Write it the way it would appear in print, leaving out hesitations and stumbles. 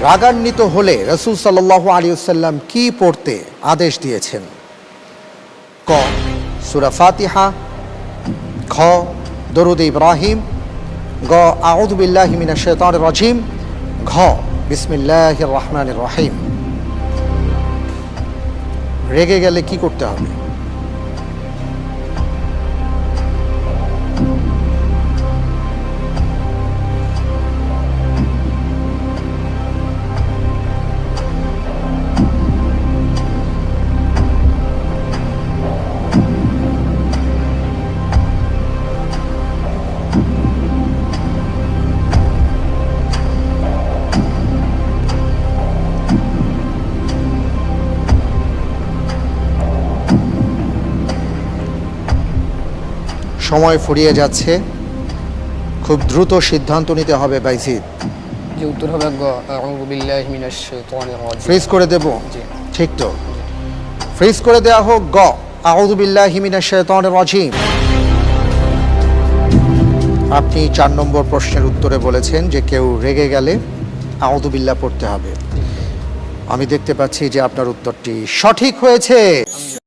রাগান্বিত হলে রাসূল সাল্লাল্লাহু আলাইহি ওয়াসাল্লাম কি পড়তে আদেশ দিয়েছেন? ক সূরা ফাতিহা, খ দরুদ ইব্রাহিম, গ আউযু বিল্লাহি মিনাশ শাইতানির রাজিম, ঘ বিসমিল্লাহির রহমানির রহিম। রেগে গেলে কি করতে হবে? সময় ফুরিয়ে যাচ্ছে, খুব দ্রুত সিদ্ধান্ত নিতে হবে বাইজিদ। যে উত্তর হবে গ আউযু বিল্লাহি মিনাশ শাইতানির রাজিম। ফ্রিজ করে দেব? জি। ঠিক তো, ফ্রিজ করে দেয়া হোক গ আউযু বিল্লাহি মিনাশ শাইতানির রাজিম। আপনি 4 নম্বর প্রশ্নের উত্তরে বলেছেন যে কেউ রেগে গেলে আউযু বিল্লাহ পড়তে হবে। আমি দেখতে পাচ্ছি যে আপনার উত্তরটি সঠিক হয়েছে।